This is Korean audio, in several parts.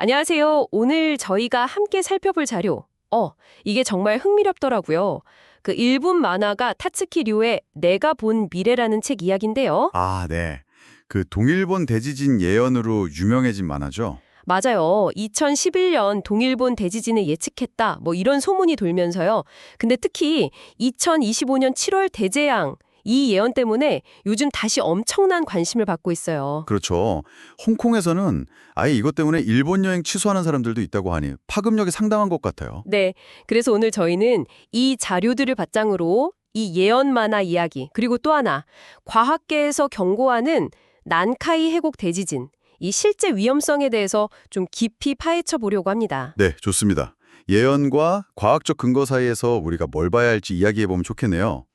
안녕하세요. 오늘 저희가 함께 살펴볼 자료. 이게 정말 흥미롭더라고요. 그 일본 만화가 타츠키 류의 내가 본 미래라는 책 이야기인데요. 아, 네. 그 동일본 대지진 예언으로 유명해진 만화죠? 맞아요. 2011년 동일본 대지진을 예측했다. 뭐 이런 소문이 돌면서요. 근데 특히 2025년 7월 대재앙 이 예언 때문에 요즘 다시 엄청난 관심을 받고 있어요. 그렇죠. 홍콩에서는 아예 이것 때문에 일본 여행 취소하는 사람들도 있다고 하니 파급력이 상당한 것 같아요. 네. 그래서 오늘 저희는 이 자료들을 바탕으로 이 예언 만화 이야기, 그리고 또 하나, 과학계에서 경고하는 난카이 해곡 대지진, 이 실제 위험성에 대해서 좀 깊이 파헤쳐 보려고 합니다. 네, 좋습니다. 예언과 과학적 근거 사이에서 우리가 뭘 봐야 할지 이야기해보면 좋겠네요.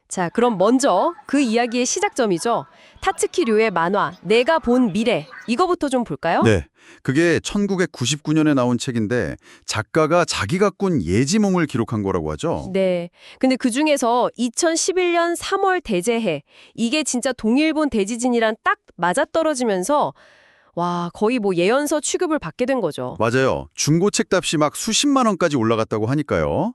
자, 그럼 먼저 그 이야기의 시작점이죠. 타츠키 류의 만화, 내가 본 미래. 이거부터 좀 볼까요? 네, 그게 1999년에 나온 책인데 작가가 자기가 꾼 예지몽을 기록한 거라고 하죠. 네. 근데 그중에서 2011년 3월 대재해, 이게 진짜 동일본 대지진이랑 딱 맞아떨어지면서 와, 거의 뭐 예언서 취급을 받게 된 거죠. 맞아요. 중고 책값이 막 수십만 원까지 올라갔다고 하니까요.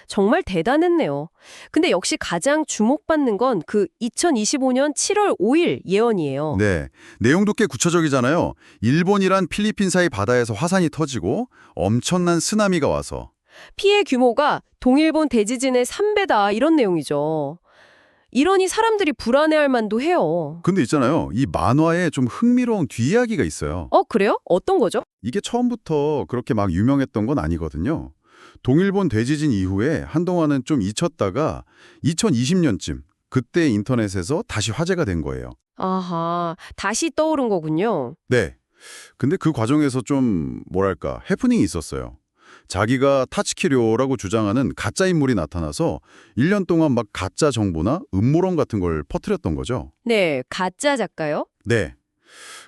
정말 대단했네요. 근데 역시 가장 주목받는 건 그 2025년 7월 5일 예언이에요. 네, 내용도 꽤 구체적이잖아요. 일본이란 필리핀 사이 바다에서 화산이 터지고 엄청난 쓰나미가 와서. 피해 규모가 동일본 대지진의 3배다 이런 내용이죠. 이러니 사람들이 불안해할 만도 해요. 근데 있잖아요. 이 만화에 좀 흥미로운 뒤이야기가 있어요. 그래요? 어떤 거죠? 이게 처음부터 그렇게 막 유명했던 건 아니거든요. 동일본 대지진 이후에 한동안은 좀 잊혔다가 2020년쯤 그때 인터넷에서 다시 화제가 된 거예요. 아하, 다시 떠오른 거군요. 네. 근데 그 과정에서 좀 뭐랄까 해프닝이 있었어요. 자기가 타츠키료라고 주장하는 가짜 인물이 나타나서 1년 동안 막 가짜 정보나 음모론 같은 걸 퍼뜨렸던 거죠. 네, 가짜 작가요? 네.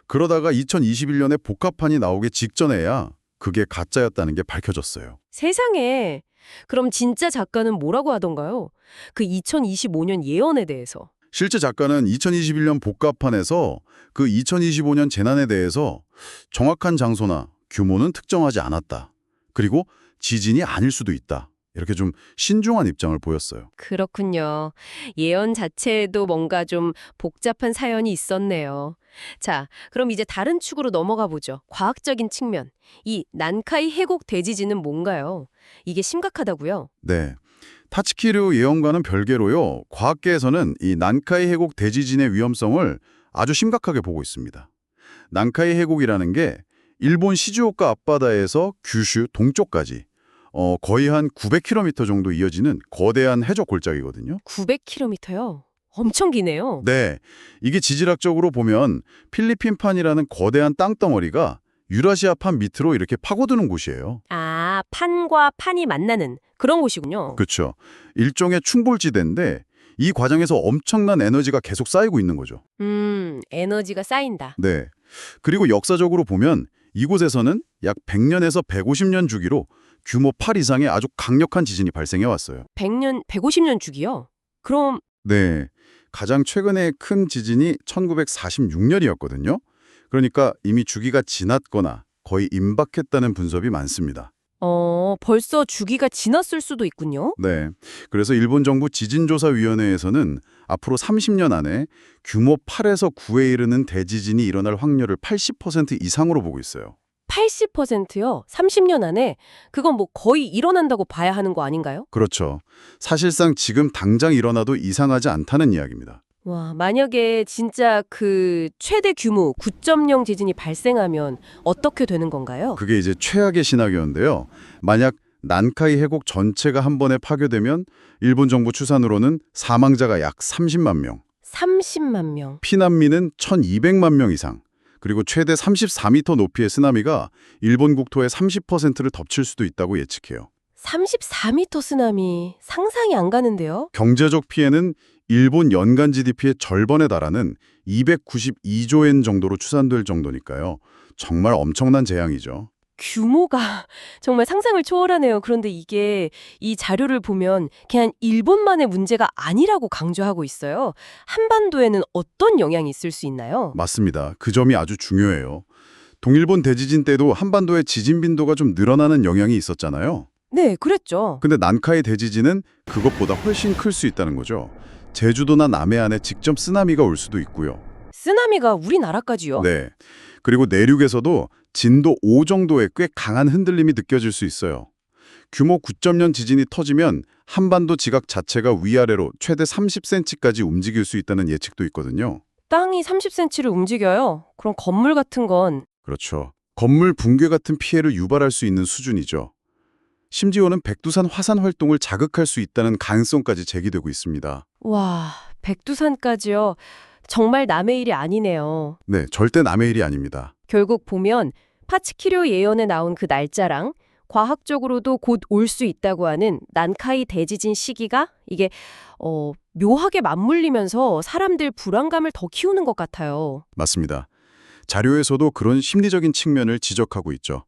그러다가 2021년에 복합판이 나오기 직전에야 그게 가짜였다는 게 밝혀졌어요. 세상에. 그럼 진짜 작가는 뭐라고 하던가요? 그 2025년 예언에 대해서. 실제 작가는 2021년 복합판에서 그 2025년 재난에 대해서 정확한 장소나 규모는 특정하지 않았다. 그리고 지진이 아닐 수도 있다. 이렇게 좀 신중한 입장을 보였어요. 그렇군요. 예언 자체에도 뭔가 좀 복잡한 사연이 있었네요. 자, 그럼 이제 다른 축으로 넘어가 보죠. 과학적인 측면. 이 난카이 해곡 대지진은 뭔가요? 이게 심각하다고요? 네. 타츠키류 예언과는 별개로요. 과학계에서는 이 난카이 해곡 대지진의 위험성을 아주 심각하게 보고 있습니다. 난카이 해곡이라는 게 일본 시즈오카 앞바다에서 규슈 동쪽까지 거의 한 900km 정도 이어지는 거대한 해적 골짜기거든요. 900km요? 엄청 기네요. 네, 이게 지질학적으로 보면 필리핀판이라는 거대한 땅덩어리가 유라시아판 밑으로 이렇게 파고드는 곳이에요. 아, 판과 판이 만나는 그런 곳이군요. 그렇죠. 일종의 충돌지대인데 이 과정에서 엄청난 에너지가 계속 쌓이고 있는 거죠. 에너지가 쌓인다. 네. 그리고 역사적으로 보면 이곳에서는 약 100년에서 150년 주기로 규모 8 이상의 아주 강력한 지진이 발생해 왔어요. 100년, 150년 주기요? 그럼 네. 가장 최근에 큰 지진이 1946년이었거든요. 그러니까 이미 주기가 지났거나 거의 임박했다는 분석이 많습니다. 벌써 주기가 지났을 수도 있군요. 네. 그래서 일본 정부 지진조사위원회에서는 앞으로 30년 안에 규모 8에서 9에 이르는 대지진이 일어날 확률을 80% 이상으로 보고 있어요. 80%요? 30년 안에? 그건 뭐 거의 일어난다고 봐야 하는 거 아닌가요? 그렇죠. 사실상 지금 당장 일어나도 이상하지 않다는 이야기입니다. 와, 만약에 진짜 그 최대 규모 9.0 지진이 발생하면 어떻게 되는 건가요? 그게 이제 최악의 시나리오인데요. 만약 난카이 해곡 전체가 한 번에 파괴되면 일본 정부 추산으로는 사망자가 약 30만 명, 30만 명. 피난민은 1,200만 명 이상, 그리고 최대 34m 높이의 쓰나미가 일본 국토의 30%를 덮칠 수도 있다고 예측해요. 34m 쓰나미. 상상이 안 가는데요? 경제적 피해는 일본 연간 GDP의 절반에 달하는 292조 엔 정도로 추산될 정도니까요. 정말 엄청난 재앙이죠. 규모가 정말 상상을 초월하네요. 그런데 이게 이 자료를 보면 그냥 일본만의 문제가 아니라고 강조하고 있어요. 한반도에는 어떤 영향이 있을 수 있나요? 맞습니다. 그 점이 아주 중요해요. 동일본 대지진 때도 한반도의 지진 빈도가 좀 늘어나는 영향이 있었잖아요. 네, 그랬죠. 근데 난카이 대지진은 그것보다 훨씬 클 수 있다는 거죠. 제주도나 남해안에 직접 쓰나미가 올 수도 있고요. 쓰나미가 우리나라까지요? 네. 그리고 내륙에서도 진도 5 정도의 꽤 강한 흔들림이 느껴질 수 있어요. 규모 9.0 지진이 터지면 한반도 지각 자체가 위아래로 최대 30cm까지 움직일 수 있다는 예측도 있거든요. 땅이 30cm를 움직여요. 그럼 건물 같은 건 그렇죠. 건물 붕괴 같은 피해를 유발할 수 있는 수준이죠. 심지어는 백두산 화산 활동을 자극할 수 있다는 가능성까지 제기되고 있습니다. 와, 백두산까지요. 정말 남의 일이 아니네요. 네, 절대 남의 일이 아닙니다. 결국 결국 보면 파츠키료 예언에 나온 그 날짜랑 과학적으로도 곧 올 수 있다고 하는 난카이 대지진 시기가 이게 묘하게 맞물리면서 사람들 불안감을 더 키우는 것 같아요. 맞습니다. 자료에서도 그런 심리적인 측면을 지적하고 있죠.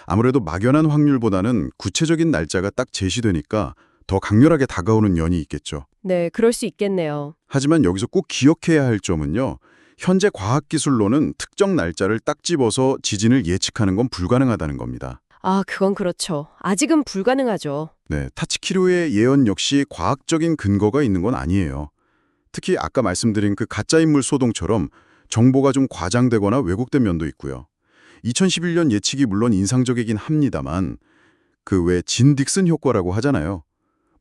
아무래도 막연한 확률보다는 구체적인 날짜가 딱 제시되니까 더 강렬하게 다가오는 연이 있겠죠. 네, 그럴 수 있겠네요. 하지만 여기서 꼭 기억해야 할 점은요. 현재 과학기술로는 특정 날짜를 딱 집어서 지진을 예측하는 건 불가능하다는 겁니다. 아, 그건 그렇죠. 아직은 불가능하죠. 네, 타츠키로의 예언 역시 과학적인 근거가 있는 건 아니에요. 특히 아까 말씀드린 그 가짜인물 소동처럼 정보가 좀 과장되거나 왜곡된 면도 있고요. 2011년 예측이 물론 인상적이긴 합니다만 그 왜 진 딕슨 효과라고 하잖아요.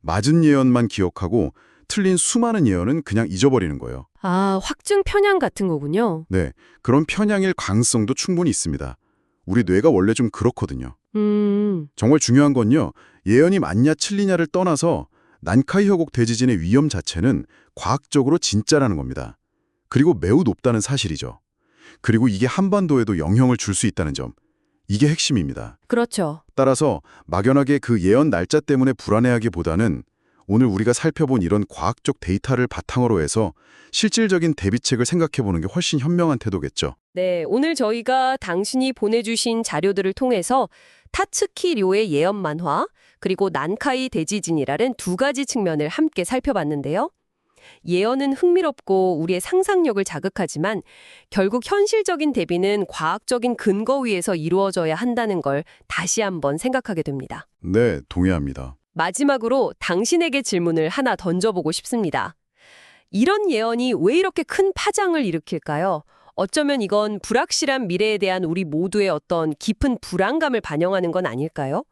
맞은 예언만 기억하고 틀린 수많은 예언은 그냥 잊어버리는 거예요. 아, 확증 편향 같은 거군요. 네, 그런 편향일 가능성도 충분히 있습니다. 우리 뇌가 원래 좀 그렇거든요. 정말 중요한 건요. 예언이 맞냐 틀리냐를 떠나서 난카이 협곡 대지진의 위험 자체는 과학적으로 진짜라는 겁니다. 그리고 매우 높다는 사실이죠. 그리고 이게 한반도에도 영향을 줄 수 있다는 점. 이게 핵심입니다. 그렇죠. 따라서 막연하게 그 예언 날짜 때문에 불안해하기보다는 오늘 우리가 살펴본 이런 과학적 데이터를 바탕으로 해서 실질적인 대비책을 생각해보는 게 훨씬 현명한 태도겠죠. 네, 오늘 저희가 당신이 보내주신 자료들을 통해서 타츠키 료의 예언 만화, 그리고 난카이 대지진이라는 두 가지 측면을 함께 살펴봤는데요. 예언은 흥미롭고 우리의 상상력을 자극하지만 결국 현실적인 대비는 과학적인 근거 위에서 이루어져야 한다는 걸 다시 한번 생각하게 됩니다. 네, 동의합니다. 마지막으로 당신에게 질문을 하나 던져보고 싶습니다. 이런 예언이 왜 이렇게 큰 파장을 일으킬까요? 어쩌면 이건 불확실한 미래에 대한 우리 모두의 어떤 깊은 불안감을 반영하는 건 아닐까요?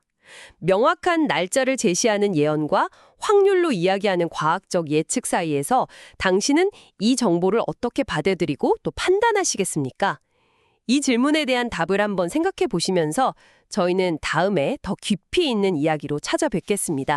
명확한 날짜를 제시하는 예언과 확률로 이야기하는 과학적 예측 사이에서 당신은 이 정보를 어떻게 받아들이고 또 판단하시겠습니까? 이 질문에 대한 답을 한번 생각해 보시면서 저희는 다음에 더 깊이 있는 이야기로 찾아뵙겠습니다.